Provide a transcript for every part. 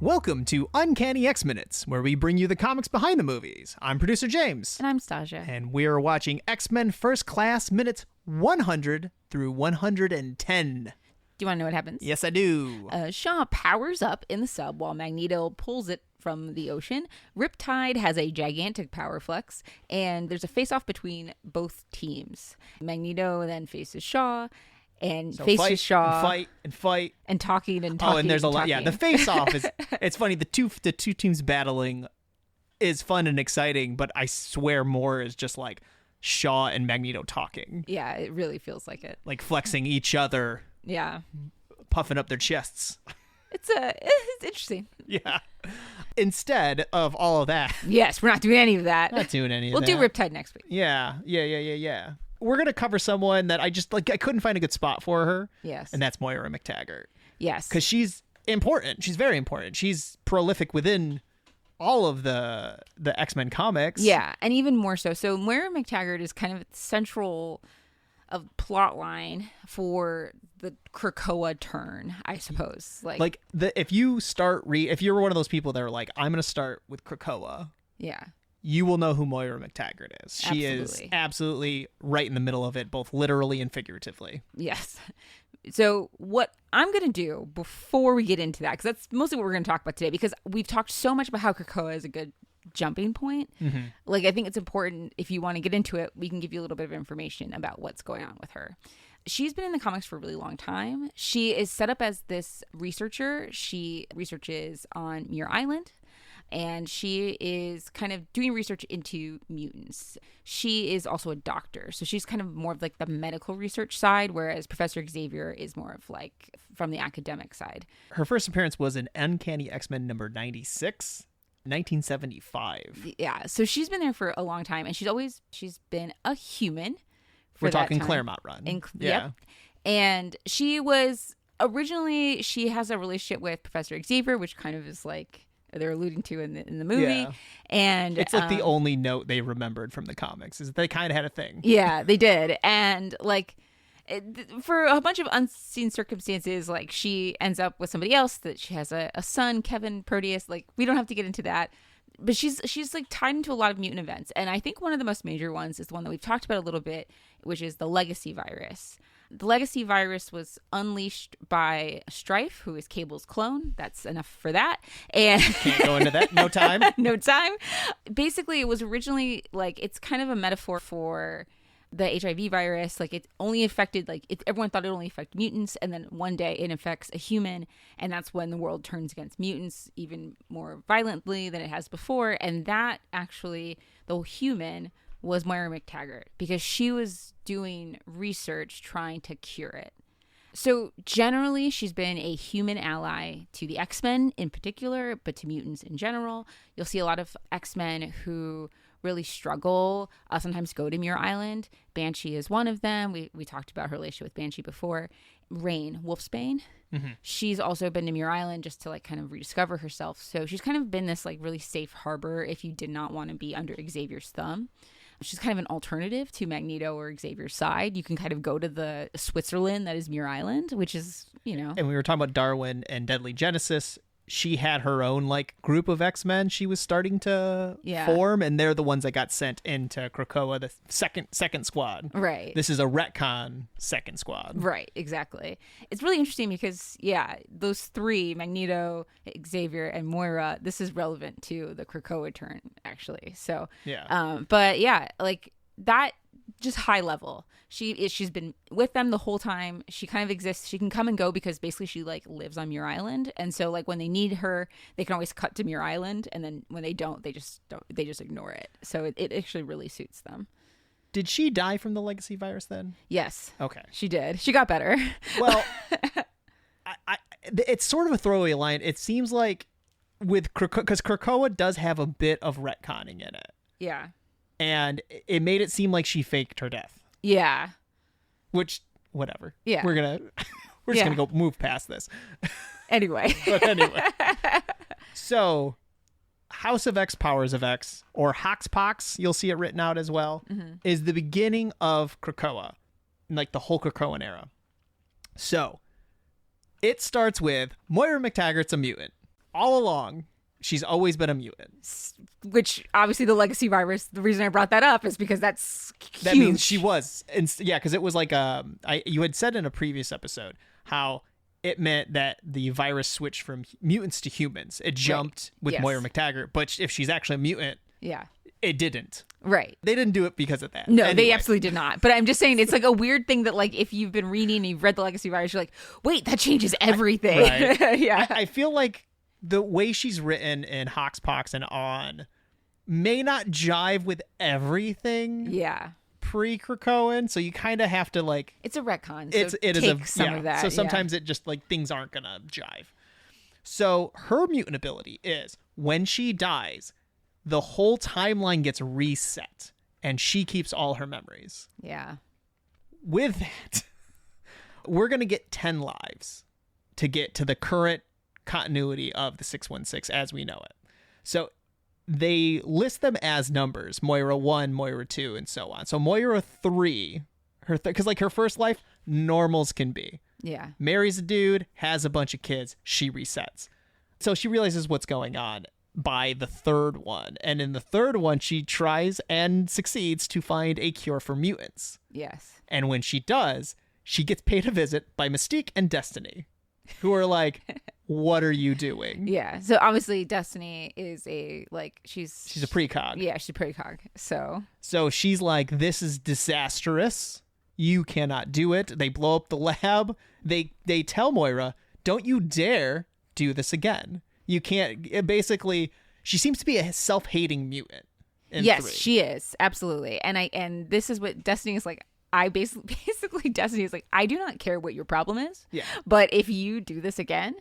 Welcome to Uncanny X-Minutes, where we bring you the comics behind the movies. I'm producer James. And I'm Stasia. And we're watching X-Men First Class minutes 100 through 110. Do you want to know what happens? Yes, I do. Shaw powers up in the sub while Magneto pulls it from the ocean. Riptide has a gigantic power flex, and there's a face-off between both teams. Magneto then faces Shaw, and So faces Shaw. And fight. And talking and talking. Oh, and there's a lot. talking. Yeah, the face-off is, it's funny. The two teams battling is fun and exciting, but I swear more is just like Shaw and Magneto talking. Yeah, it really feels like it. Like flexing each other. Yeah. Puffing up their chests. It's interesting. Yeah. Instead of all of that. Yes, we're not doing any of that. Not doing any of We'll that. do Riptide next week. Yeah. We're going to cover someone that I couldn't find a good spot for her. Yes. And that's Moira MacTaggart. Yes. Because she's important. She's very important. She's prolific within all of the X-Men comics. Yeah, and even more so. So Moira MacTaggart is kind of central of plot line for the Krakoa turn, I suppose. If you're one of those people that are like, I'm going to start with Krakoa. Yeah. You will know who Moira MacTaggart is. She Absolutely. is absolutely right in the middle of it, both literally and figuratively. Yes. So what I'm going to do before we get into that, because that's mostly what we're going to talk about today, because we've talked so much about how Krakoa is a good jumping point. Mm-hmm. Like, I think it's important, if you want to get into it, we can give you a little bit of information about what's going on with her. She's been in the comics for a really long time. She is set up as this researcher. She researches on Muir Island, and she is kind of doing research into mutants. She is also a doctor, so she's kind of more of like the medical research side, whereas Professor Xavier is more of like from the academic side. Her first appearance was in Uncanny X-Men number 96, 1975. Yeah, so she's been there for a long time, and she's been a human. We're talking Claremont run. Yeah. Yep. And she has a relationship with Professor Xavier, which kind of is like they're alluding to in the movie. Yeah. And it's like the only note they remembered from the comics is that they kind of had a thing. Yeah, they did. And like for a bunch of unseen circumstances, like she ends up with somebody else, that she has a son, Kevin Proteus. Like, we don't have to get into that. But she's like tied into a lot of mutant events. And I think one of the most major ones is the one that we've talked about a little bit, which is the Legacy virus. The Legacy virus was unleashed by Strife, who is Cable's clone. That's enough for that. And can't go into that. No time. No time. Basically, it was originally like, it's kind of a metaphor for the HIV virus. Like, it only affected, everyone thought it only affected mutants, and then one day it affects a human, and that's when the world turns against mutants even more violently than it has before. And that actually, the human was Moira MacTaggart, because she was doing research trying to cure it. So generally, she's been a human ally to the X-Men in particular, but to mutants in general. You'll see a lot of X-Men who really struggle, sometimes go to Muir Island. Banshee is one of them. We talked about her relationship with Banshee before. Rain, Wolfsbane. Mm-hmm. She's also been to Muir Island just to like kind of rediscover herself. So she's kind of been this like really safe harbor if you did not want to be under Xavier's thumb. She's kind of an alternative to Magneto or Xavier's side. You can kind of go to the Switzerland that is Muir Island, which is, And we were talking about Darwin and Deadly Genesis. She had her own like group of X-Men she was starting to form, and they're the ones that got sent into Krakoa, the second squad. Right. This is a retcon second squad. Right, exactly. It's really interesting because, those three, Magneto, Xavier, and Moira, this is relevant to the Krakoa turn, actually. So, like that, just high level. She's been with them the whole time. She kind of exists. She can come and go because basically she like lives on Muir Island, and so like when they need her, they can always cut to Muir Island, and then when they don't, they just ignore it. So it actually really suits them. Did she die from the Legacy virus then? Yes. Okay. She did. She got better. Well, it's sort of a throwaway line. It seems like with Krakoa, because Krakoa does have a bit of retconning in it. Yeah. And it made it seem like she faked her death. Yeah. Which, whatever. Yeah. We're just gonna go move past this. Anyway. But anyway. So, House of X, Powers of X, or Hoxpox, you'll see it written out as well, is the beginning of Krakoa, like the whole Krakoan era. So, it starts with Moira MacTaggart's a mutant. all along, she's always been a mutant. Which, obviously, the legacy virus, the reason I brought that up is because that's huge. That means she was. Yeah, because it was like, you had said in a previous episode how it meant that the virus switched from mutants to humans. It jumped with Moira MacTaggart, but if she's actually a mutant, it didn't. Right. They didn't do it because of that. No, anyway. They absolutely did not. But I'm just saying, it's like a weird thing that, like, if you've been reading and you've read the legacy virus, you're like, wait, that changes everything. Right. Yeah. I feel like the way she's written in Hoxpox and on may not jive with everything. Yeah. Pre-Krakoan, so you kind of have to like. It's a retcon. So it is some of that. So sometimes it just like things aren't gonna jive. So her mutant ability is when she dies, the whole timeline gets reset, and she keeps all her memories. Yeah. With that, we're gonna get 10 lives to get to the current continuity of the 616 as we know it. So they list them as numbers: Moira 1, Moira 2, and so on. So Moira 3, because like her first life, normals can be. Yeah. Marries a dude, has a bunch of kids, she resets. So she realizes what's going on by the third one. And in the third one, she tries and succeeds to find a cure for mutants. Yes. And when she does, she gets paid a visit by Mystique and Destiny, who are like, what are you doing? Yeah. So obviously Destiny is she's a precog. Yeah, she's a precog. So she's like, this is disastrous. You cannot do it. They blow up the lab. They tell Moira, don't you dare do this again. You can't. Basically, she seems to be a self-hating mutant. Yes, 3. she is. Absolutely. And this is what Destiny is like. Basically Destiny is like, I do not care what your problem is. Yeah. But if you do this again,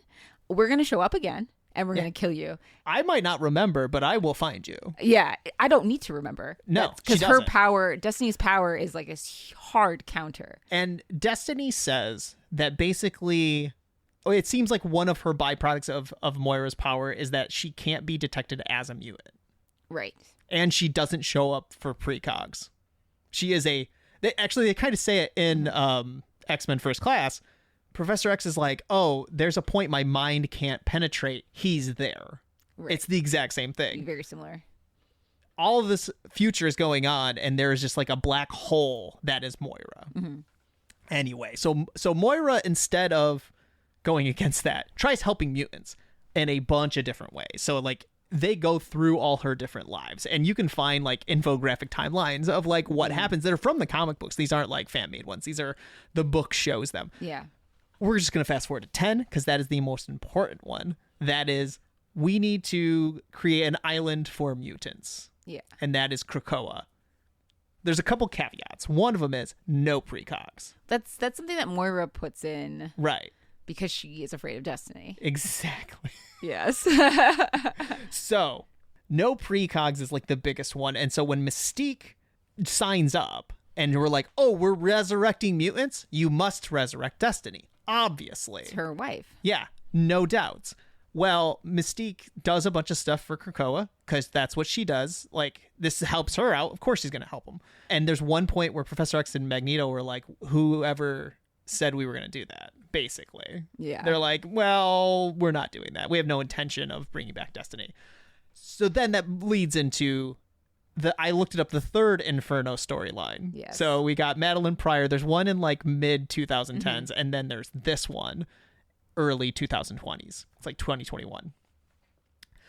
we're going to show up again and we're going to kill you. I might not remember, but I will find you. Yeah. I don't need to remember. No, because her power, Destiny's power is like a hard counter. And Destiny says that basically, it seems like one of her byproducts of Moira's power is that she can't be detected as a mutant. Right. And she doesn't show up for precogs. She is they kind of say it in X-Men First Class. Professor X is like, oh, there's a point my mind can't penetrate. He's there. Right. It's the exact same thing. Very similar. All of this future is going on, and there is just like a black hole that is Moira. Mm-hmm. Anyway, so Moira, instead of going against that, tries helping mutants in a bunch of different ways. So like they go through all her different lives, and you can find like infographic timelines of like what happens that are from the comic books. These aren't like fan-made ones. These are the book shows them. Yeah. We're just going to fast forward to 10 because that is the most important one. That is, we need to create an island for mutants. Yeah. And that is Krakoa. There's a couple caveats. One of them is no precogs. That's something that Moira puts in. Right. Because she is afraid of Destiny. Exactly. Yes. So, no precogs is like the biggest one. And so when Mystique signs up and we're like, oh, we're resurrecting mutants, you must resurrect Destiny. Obviously. It's her wife. Yeah, no doubts. Well, Mystique does a bunch of stuff for Krakoa because that's what she does. Like, this helps her out. Of course she's going to help him. And there's one point where Professor X and Magneto were like, whoever said we were going to do that, basically. Yeah. They're like, well, we're not doing that. We have no intention of bringing back Destiny. So then that leads into I looked it up, the third Inferno storyline. Yes. So we got Madeline Pryor. There's one in like mid 2010s, and then there's this one early 2020s. It's like 2021.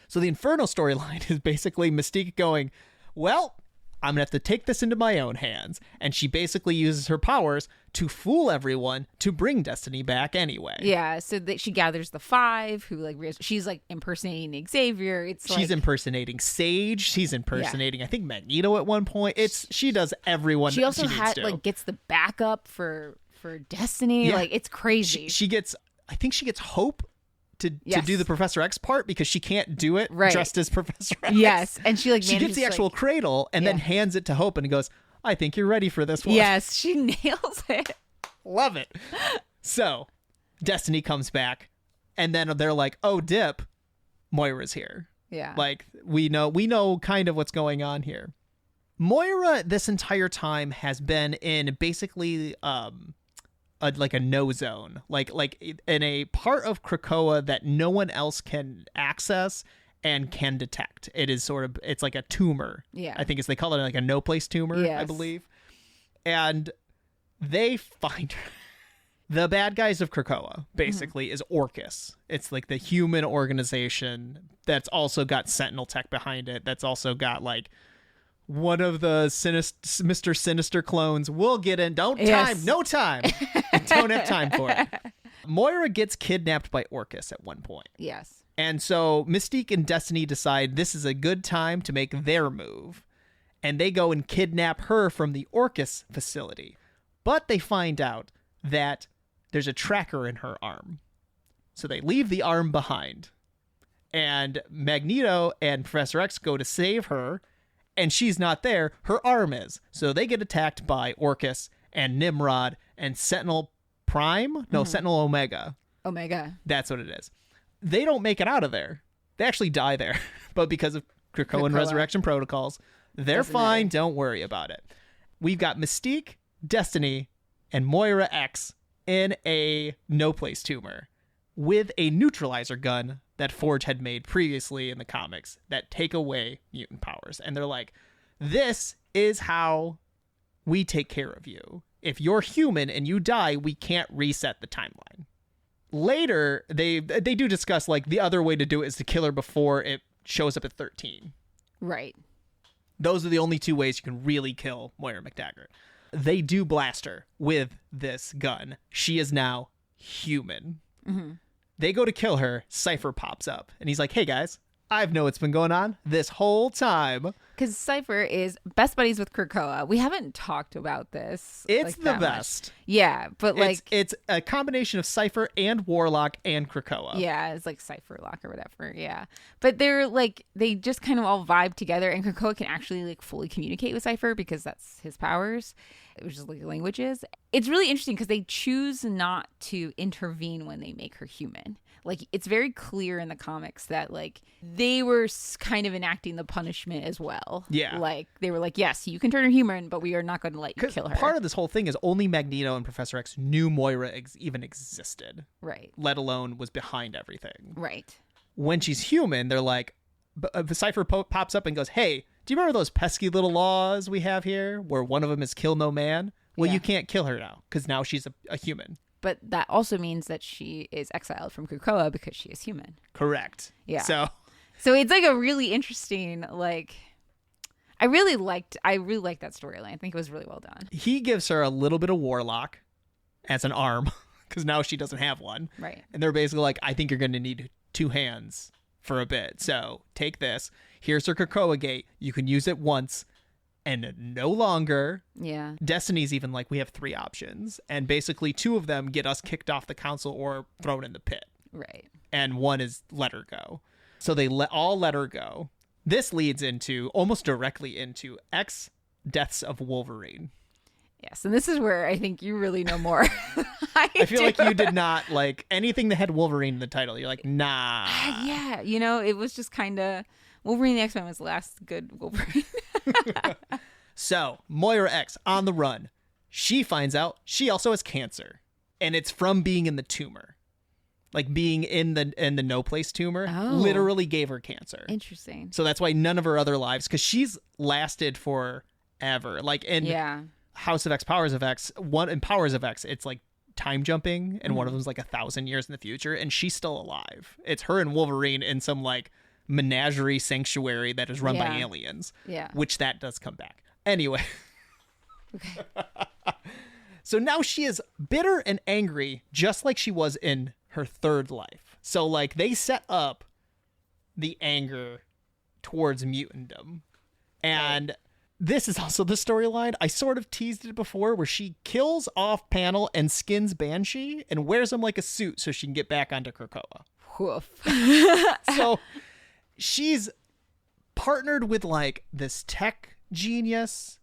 So the Inferno storyline is basically Mystique going, well, I'm going to have to take this into my own hands. And she basically uses her powers to fool everyone to bring Destiny back anyway. Yeah, so that she gathers the 5 who she's like impersonating Xavier. She's impersonating Sage. She's impersonating, I think, Magneto at one point. She does everyone. She also gets the backup for Destiny. Yeah. Like, it's crazy. She gets Hope to do the Professor X part because she can't do it just as Professor X. Yes, and she gets the actual cradle and then hands it to Hope and goes, I think you're ready for this one. Yes, she nails it. Love it. So Destiny comes back and then they're like, oh, dip, Moira's here. Yeah. Like, we know kind of what's going on here. Moira this entire time has been in basically like a no zone, like in a part of Krakoa that no one else can access and can detect. It is sort of, it's like a tumor. Yeah. I think they call it like a no place tumor, I Yes. believe. And they find her. The bad guys of Krakoa, basically, is Orcus. It's like the human organization that's also got Sentinel tech behind it. That's also got like one of the Mr. Sinister clones. We'll get in. No time. Don't have time for it. Moira gets kidnapped by Orcus at one point. Yes. And so Mystique and Destiny decide this is a good time to make their move. And they go and kidnap her from the Orcus facility. But they find out that there's a tracker in her arm. So they leave the arm behind. And Magneto and Professor X go to save her, and she's not there. Her arm is. So they get attacked by Orcus and Nimrod and Sentinel Prime? No, Sentinel Omega. Omega. That's what it is. They don't make it out of there. They actually die there. But because of Krakoan resurrection protocols, they're Doesn't fine. matter. Don't worry about it. We've got Mystique, Destiny, and Moira X in a no-place tumor with a neutralizer gun that Forge had made previously in the comics that take away mutant powers. And they're like, this is how we take care of you. If you're human and you die, we can't reset the timeline. Later, they do discuss like the other way to do it is to kill her before it shows up at 13. Right. Those are the only two ways you can really kill Moira MacTaggart. They do blast her with this gun. She is now human. Mm-hmm. They go to kill her. Cypher pops up. And he's like, hey, guys, I know what's been going on this whole time. Because Cypher is best buddies with Krakoa. We haven't talked about this. It's like, the that best. Much. Yeah, but like... It's a combination of Cypher and Warlock and Krakoa. Yeah, it's like Cypher Lock or whatever, yeah. But they're like, they just kind of all vibe together, and Krakoa can actually like fully communicate with Cypher because that's his powers, which is like languages. It's really interesting because they choose not to intervene when they make her human. Like, it's very clear in the comics that, like, they were kind of enacting the punishment as well. Yeah. Like, they were like, yes, you can turn her human, but we are not going to let you kill her. Part of this whole thing is only Magneto and Professor X knew Moira even existed. Right. Let alone was behind everything. Right. When she's human, they're like, Cypher pops up and goes, hey, do you remember those pesky little laws we have here where one of them is kill no man? Well, Yeah. you can't kill her now because now she's a human. But that also means that she is exiled from Krakoa because she is human. Correct. Yeah. So it's like a really interesting, like, I really liked that storyline. I think it was really well done. he gives her a little bit of Warlock as an arm because now she doesn't have one. Right. And they're basically like, I think you're going to need 2 hands for a bit. So take this. Here's her Krakoa gate. You can use it once and no longer. Yeah. Destiny's even like, we have 3 options. And basically 2 of them get us kicked off the council or thrown in the pit. Right. And 1 is let her go. So they all let her go. This leads into, almost directly into, X Deaths of Wolverine. Yes. And this is where I think you really know more. I feel like you did not like anything that had Wolverine in the title. You're like, nah. Yeah. You know, it was just kind of, Wolverine the X-Men was the last good Wolverine. So, Moira X on the run. She finds out she also has cancer. And it's from being in the tumor. Like being in the no place tumor literally gave her cancer. Interesting. So that's why none of her other lives, because she's lasted forever. Like in House of X, Powers of X, in Powers of X, it's like time jumping, and one of them's like 1,000 years in the future, and she's still alive. It's her and Wolverine in some like menagerie sanctuary that is run by aliens. Yeah. Which that does come back. Anyway. Okay. So now she is bitter and angry, just like she was in her third life. So like they set up the anger towards mutantdom. And this is also the storyline. I sort of teased it before, where she kills off Panel and skins Banshee and wears him like a suit so she can get back onto Krakoa. Woof. So she's partnered with like this tech genius.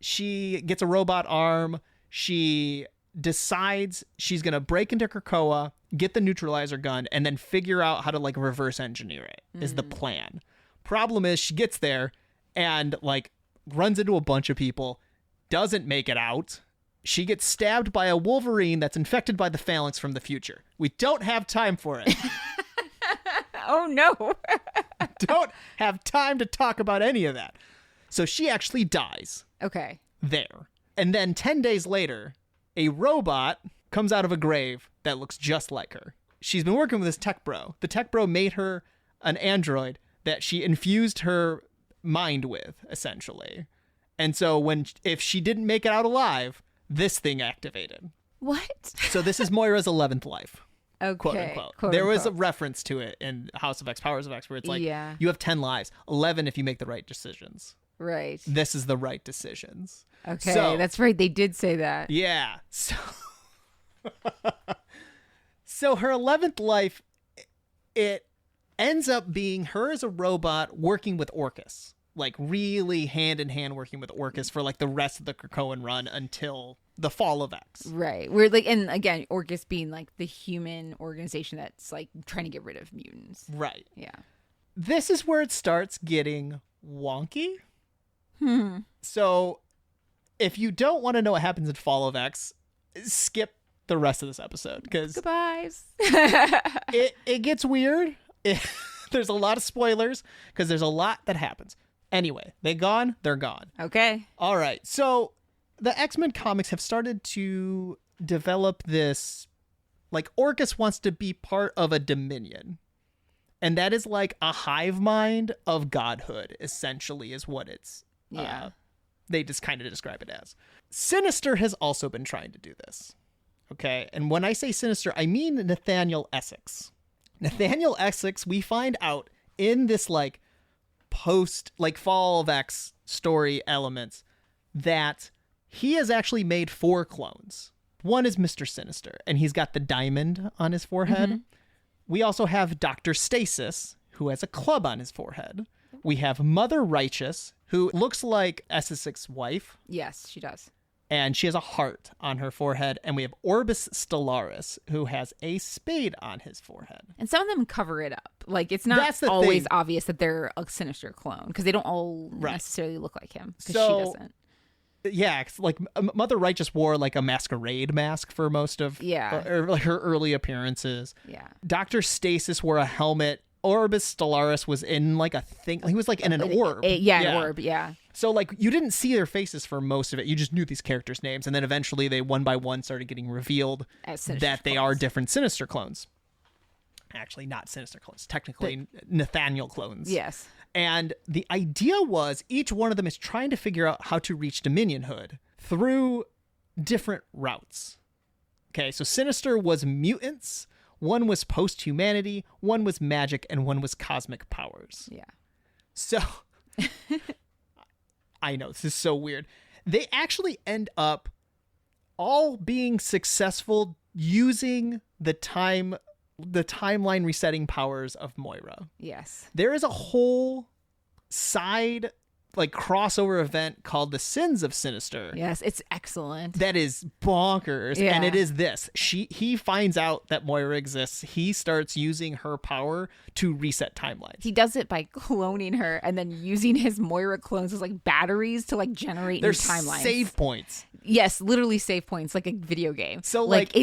She gets a robot arm. She decides she's going to break into Krakoa, get the neutralizer gun, and then figure out how to like reverse engineer it is the plan. Problem is she gets there and like runs into a bunch of people, doesn't make it out, she gets stabbed by a Wolverine that's infected by the phalanx from the future. We don't have time for it. Oh, no. Don't have time to talk about any of that. So she actually dies. Okay. There. And then 10 days later, a robot comes out of a grave that looks just like her. She's been working with this tech bro. The tech bro made her an android that she infused her mind with, essentially. And so if she didn't make it out alive, this thing activated. What? So this is Moira's 11th life. Okay. Quote unquote. Quote, there was a unquote. reference to it in House of X, Powers of X, where it's like, Yeah. you have 10 lives, 11 if you make the right decisions. Right. This is the right decisions. Okay, So, that's right. They did say that. yeah. So her 11th life, it ends up being her as a robot working with Orcus. Like really hand in hand working with Orcus for like the rest of the Krakoan run until the fall of X. Right. We're like, and again, Orcus being like the human organization that's like trying to get rid of mutants. Right. Yeah. This is where it starts getting wonky. So if you don't want to know what happens in Fall of X, skip the rest of this episode because Goodbyes. it gets weird. There's a lot of spoilers because there's a lot that happens. Anyway, they're gone. Okay. All right. So the X-Men comics have started to develop this, like Orcus wants to be part of a dominion. And that is like a hive mind of godhood, essentially, is what it's. Yeah. They just kind of describe it as. Sinister has also been trying to do this. Okay. And when I say Sinister, I mean Nathaniel Essex. Nathaniel Essex, we find out in this like post, like Fall of X story elements that he has actually made 4 clones. One is Mr. Sinister, and he's got the diamond on his forehead. Mm-hmm. We also have Dr. Stasis, who has a club on his forehead. We have Mother Righteous, who looks like Essex's wife. Yes, she does. And she has a heart on her forehead. And we have Orbis Stellaris, who has a spade on his forehead. And some of them cover it up. Like, it's not always obvious that they're a Sinister clone, because they don't all necessarily look like him, because she doesn't. Yeah, like Mother Righteous wore like a masquerade mask for most of or like her early appearances. Yeah. Dr. Stasis wore a helmet. Orbis Stellaris was in like a thing. He was like in an orb. An orb, yeah. So like you didn't see their faces for most of it. You just knew these characters' names. And then eventually they one by one started getting revealed that they are different Sinister clones. Actually, not Sinister clones. Technically, Nathaniel clones. Yes. And the idea was each one of them is trying to figure out how to reach Dominionhood through different routes. Okay, so Sinister was mutants. One was post-humanity, one was magic, and one was cosmic powers. Yeah. So, I know, this is so weird. They actually end up all being successful using the timeline resetting powers of Moira. Yes. There is a whole side like crossover event called the Sins of Sinister. Yes, it's excellent. That is bonkers. Yeah. And it is this. He finds out that Moira exists. He starts using her power to reset timelines. He does it by cloning her and then using his Moira clones as like batteries to like generate new timelines. Save points. Yes, literally save points, like a video game. So like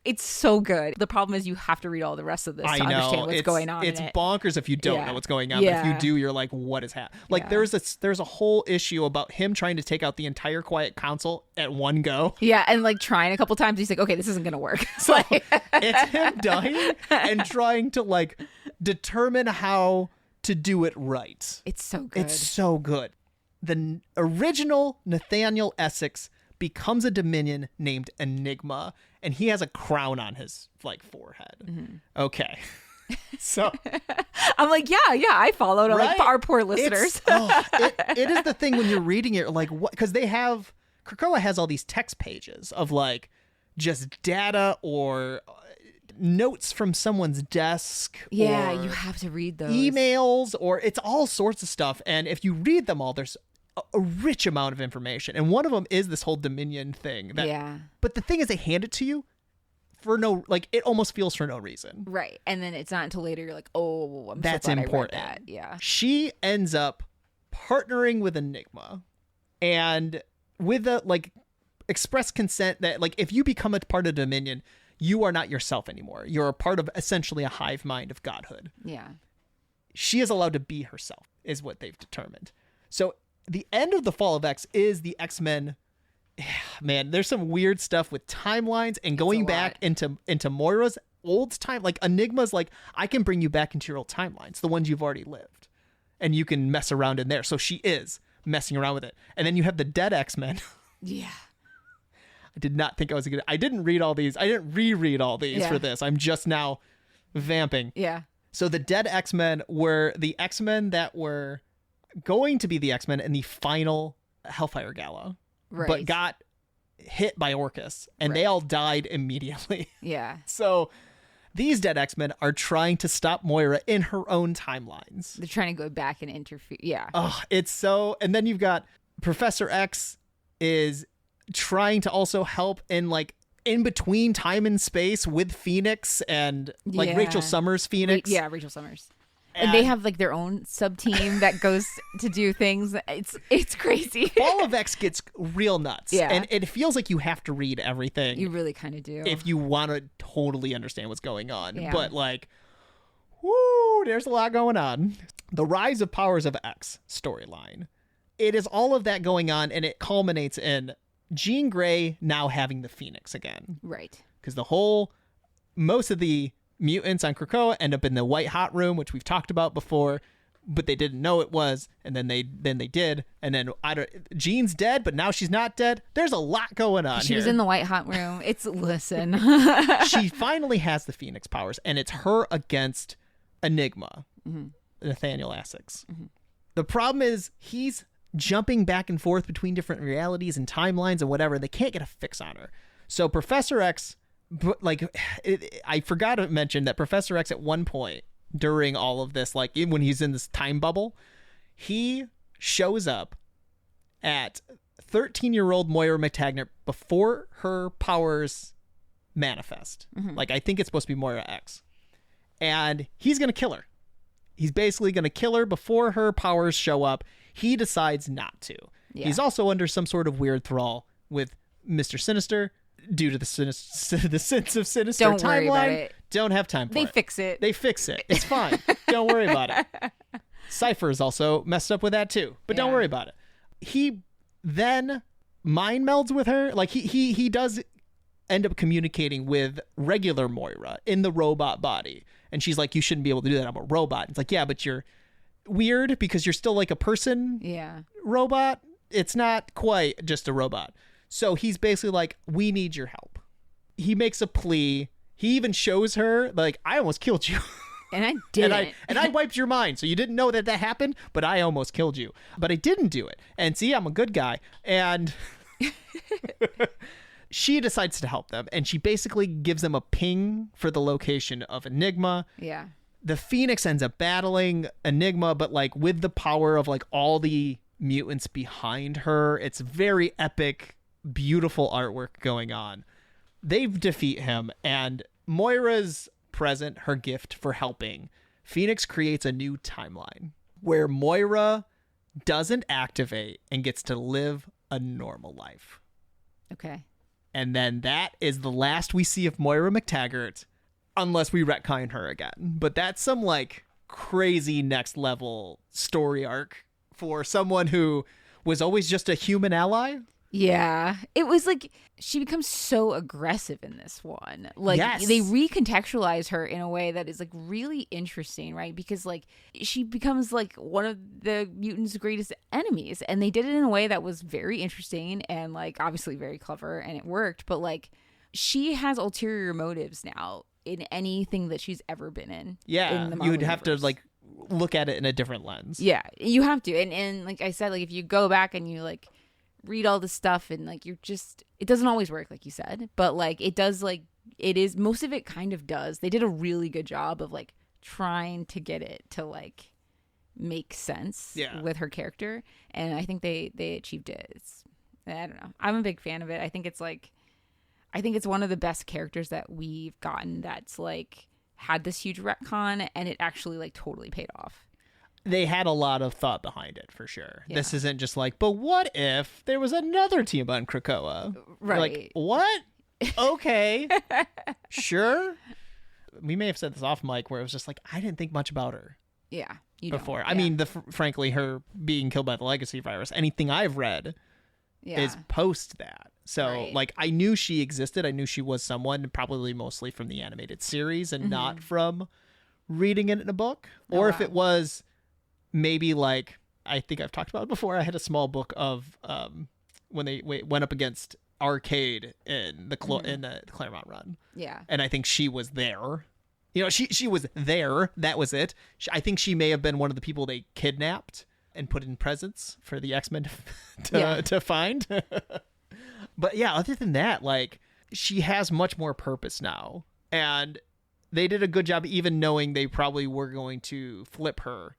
it's so good. The problem is you have to read all the rest of this to understand what's going on. It's bonkers if you don't know what's going on. Yeah. But if you do, you're like, what is happening? Like there's a whole issue about him trying to take out the entire Quiet Council at one go. Yeah, and like trying a couple times, he's like, okay, this isn't gonna work. So it's him dying and trying to like determine how to do it right. It's so good. It's so good. The original Nathaniel Essex becomes a Dominion named Enigma, and he has a crown on his like forehead. Mm-hmm. Okay. So I'm like, yeah, I followed. I'm like, our poor listeners. It is the thing when you're reading it, like what? Because Krakoa has all these text pages of like just data or notes from someone's desk. Yeah, or you have to read those emails, or it's all sorts of stuff. And if you read them all, there's a rich amount of information. And one of them is this whole Dominion thing. But the thing is, they hand it to you for it almost feels for no reason. Right. And then it's not until later you're like, oh, I'm that's so glad important. I read that. Yeah. She ends up partnering with Enigma, and with express consent that like if you become a part of Dominion, you are not yourself anymore. You're a part of essentially a hive mind of godhood. Yeah. She is allowed to be herself, is what they've determined. So the end of the Fall of X is the X-Men. Man, there's some weird stuff with timelines and going back into Moira's old time. Like Enigma's like, I can bring you back into your old timelines, the ones you've already lived, and you can mess around in there. So she is messing around with it. And then you have the dead X-Men. Yeah. I did not think I was I didn't read all these. I didn't reread all these for this. I'm just now vamping. Yeah. So the dead X-Men were the X-Men that were going to be the X-Men in the final Hellfire Gala, but got hit by Orcus, and they all died immediately. Yeah. So these dead X-Men are trying to stop Moira in her own timelines. They're trying to go back and interfere. Yeah. Oh, it's so... And then you've got Professor X is trying to also help in like in between time and space with Phoenix and like Rachel Summers Phoenix. Yeah, Rachel Summers. And they have like their own sub team that goes to do things. It's crazy. Fall of X gets real nuts. Yeah. And it feels like you have to read everything. You really kind of do. If you want to totally understand what's going on. Yeah. But like, whoo, there's a lot going on. The Rise of Powers of X storyline. It is all of that going on, and it culminates in Jean Grey now having the Phoenix again. Right. Because most of the mutants on Krakoa end up in the White Hot Room, which we've talked about before, but they didn't know it was, and then they did, and then Jean's dead, but now she's not dead. There's a lot going on. She was in the White Hot Room. Listen. She finally has the Phoenix powers, and it's her against Enigma, Nathaniel Essex. Mm-hmm. The problem is he's jumping back and forth between different realities and timelines and whatever. They can't get a fix on her. So Professor X, I forgot to mention that Professor X at one point during all of this, like when he's in this time bubble, he shows up at 13-year-old Moira MacTaggart before her powers manifest. Mm-hmm. Like I think it's supposed to be Moira X. And he's going to kill her. He's basically going to kill her before her powers show up. He decides not to. Yeah. He's also under some sort of weird thrall with Mr. Sinister due to the Sins of Sinister Don't timeline. Worry about it. Don't have time for it. They fix it. It's fine. Don't worry about it. Cypher is also messed up with that too, but don't worry about it. He then mind melds with her. Like he does end up communicating with regular Moira in the robot body. And she's like, you shouldn't be able to do that. I'm a robot. It's like, yeah, but you're weird because you're still like a person robot. It's not quite just a robot. So he's basically like, we need your help. He makes a plea. He even shows her, like, I almost killed you. And I didn't. and I wiped your mind. So you didn't know that happened, but I almost killed you. But I didn't do it. And see, I'm a good guy. And she decides to help them. And she basically gives them a ping for the location of Enigma. Yeah. The Phoenix ends up battling Enigma, but like with the power of like all the mutants behind her. It's very epic, beautiful artwork going on. They defeat him, and Moira's present, her gift for helping. Phoenix creates a new timeline where Moira doesn't activate and gets to live a normal life. Okay. And then that is the last we see of Moira MacTaggart, unless we retcon her again. But that's some like crazy next level story arc for someone who was always just a human ally. Yeah. It was like she becomes so aggressive in this one. Like they recontextualize her in a way that is like really interesting, right? Because like she becomes like one of the mutants' greatest enemies, and they did it in a way that was very interesting and like obviously very clever, and it worked. But like she has ulterior motives now in anything that she's ever been in. Yeah. In the Marvel You'd have universe. to like look at it in a different lens. Yeah, you have to. And like I said, like if you go back and you like read all this stuff and like you're just, it doesn't always work like you said, but like it does, like it is, most of it kind of does. They did a really good job of like trying to get it to like make sense with her character, and I think they achieved it. I don't know, I'm a big fan of it. I think it's one of the best characters that we've gotten that's like had this huge retcon, and it actually like totally paid off. they had a lot of thought behind it for sure. Yeah. This isn't just like, but what if there was another team on Krakoa? Right. Like, what? Okay. Sure. We may have said this off mic where it was just like, I didn't think much about her. Yeah. Before. Don't. I mean, frankly, her being killed by the legacy virus, anything I've read is post that. So, like, I knew she existed. I knew she was someone, probably mostly from the animated series and not from reading it in a book. Or if it was maybe like, I think I've talked about it before, I had a small book of when they went up against Arcade in the Claremont run. Yeah. And I think she was there. You know, she was there. That was it. I think she may have been one of the people they kidnapped and put in presents for the X-Men to find. But yeah, other than that, like, she has much more purpose now. And they did a good job even knowing they probably were going to flip her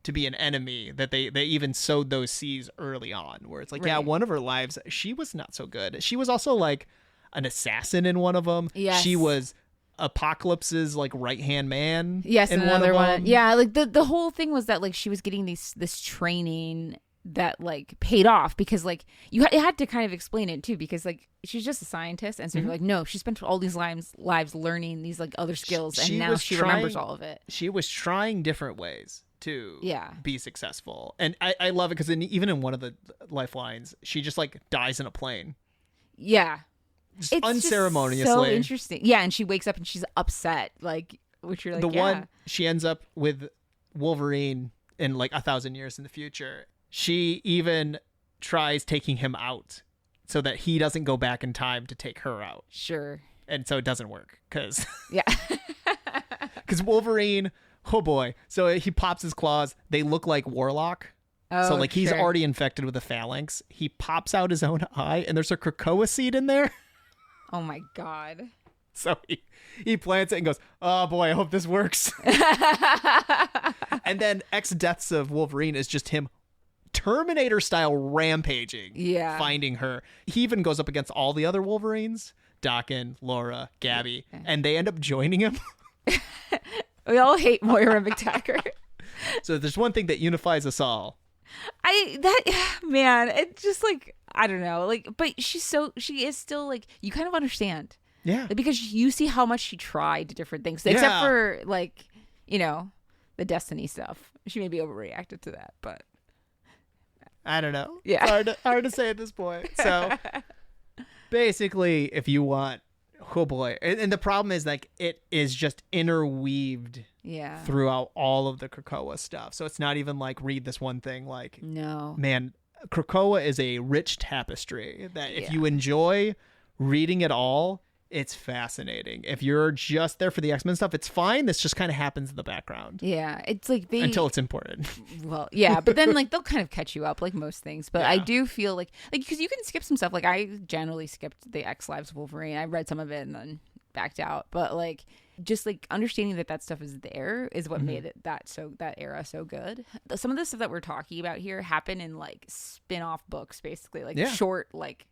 to be an enemy, that they even sowed those seeds early on, where it's like, yeah, one of her lives, she was not so good. She was also like an assassin in one of them. Yes. She was Apocalypse's like right-hand man. Yes, in another one. one. Yeah, like the whole thing was that like she was getting this training that like paid off, because like you had to kind of explain it too, because like she's just a scientist, and so you're like, no, she spent all these lives learning these like other skills, and now she remembers all of it. She was trying different ways to be successful, and I love it because even in one of the lifelines, she just like dies in a plane. Yeah, just it's unceremoniously. Just so interesting. Yeah, and she wakes up and she's upset, like, which you're like, one she ends up with Wolverine in like 1,000 years in the future. She even tries taking him out so that he doesn't go back in time to take her out. Sure. And so it doesn't work because Wolverine, oh boy. So he pops his claws. They look like Warlock. Oh, so like he's already infected with the phalanx. He pops out his own eye and there's a Krakoa seed in there. Oh my God. So he plants it and goes, oh boy, I hope this works. And then X Deaths of Wolverine is just him Terminator style rampaging, finding her. He even goes up against all the other Wolverines, Daken, Laura, Gabby, and they end up joining him. We all hate Moira MacTaggart. So there's one thing that unifies us all. It's just like, I don't know, like, but she is still like, you kind of understand. Yeah. Because you see how much she tried different things, except for like, you know, the Destiny stuff. She maybe overreacted to that, but I don't know. Yeah. It's hard to say at this point. So basically, if you want, oh boy. And the problem is like it is just interweaved throughout all of the Krakoa stuff. So it's not even like read this one thing. Like, no, man, Krakoa is a rich tapestry that if you enjoy reading it all, it's fascinating. If you're just there for the X-Men stuff, it's fine. This just kind of happens in the background. Yeah, it's like until it's important. Well, yeah, but then like they'll kind of catch you up, like most things. But I do feel like because you can skip some stuff. Like I generally skipped the X Lives of Wolverine. I read some of it and then backed out. But like just like understanding that stuff is there is what made it that era so good. Some of the stuff that we're talking about here happened in like spin-off books, basically, like short like,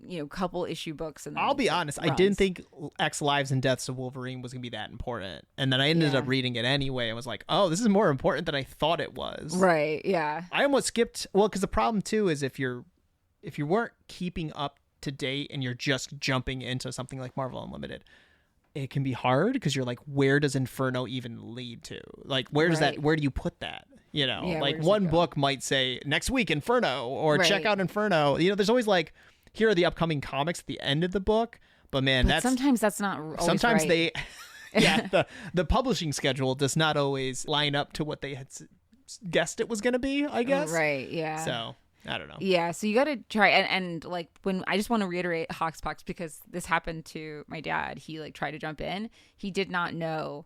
you know, couple issue books. And I'll be honest, runs. I didn't think X Lives and Deaths of Wolverine was gonna be that important, and then I ended up reading it anyway and was like, oh, this is more important than I thought it was. Right. Yeah, I almost skipped, well, because the problem too is if you weren't keeping up to date and you're just jumping into something like Marvel Unlimited, it can be hard because you're like, where does Inferno even lead to? Like, where does where do you put that? You know, like one book might say next week Inferno or check out Inferno. You know, there's always like, here are the upcoming comics at the end of the book, but man, sometimes that's not always sometimes right. the publishing schedule does not always line up to what they had guessed it was going to be, I guess. Right. Yeah. So I don't know. Yeah. So you got to try and like when I just want to reiterate Hoxpox because this happened to my dad. He like tried to jump in. He did not know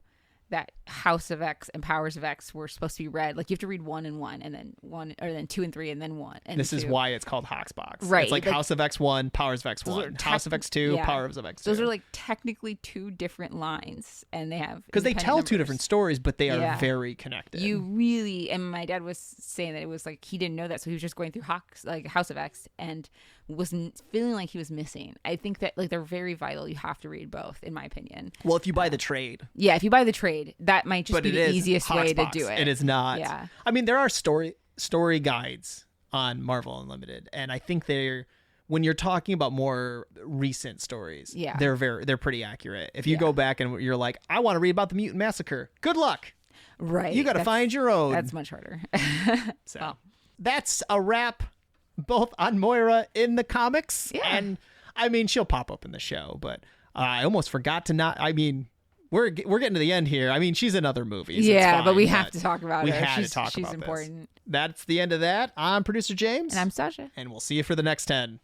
that House of X and Powers of X were supposed to be read. Like you have to read 1 and 1 and then 1 or then 2 and 3 and then 1 and this 2. Is why it's called Hoxbox. Right. It's like House of X 1, Powers of X 1, House of X 2, Powers of X 2. Those are like technically two different lines and they have because they tell two different stories, but they are very connected. You really, and my dad was saying that it was like he didn't know that, so he was just going through House of X and was feeling like he was missing. I think that like they're very vital. You have to read both, in my opinion. Well, if you buy the trade. Yeah, if you buy the trade. guide. That might just be the easiest way to do it. It is not. Yeah. I mean, there are story guides on Marvel Unlimited, and I think when you're talking about more recent stories, they're pretty accurate. If you go back and you're like, I want to read about the Mutant Massacre, good luck. Right. You got to find your own. That's much harder. So that's a wrap both on Moira in the comics. Yeah. And I mean, she'll pop up in the show, but I almost forgot to I mean, we're getting to the end here. I mean, she's in other movies. Yeah, but we have to talk about her. We had to talk about She's important. That's the end of that. I'm producer James. And I'm Sasha. And we'll see you for the next 10.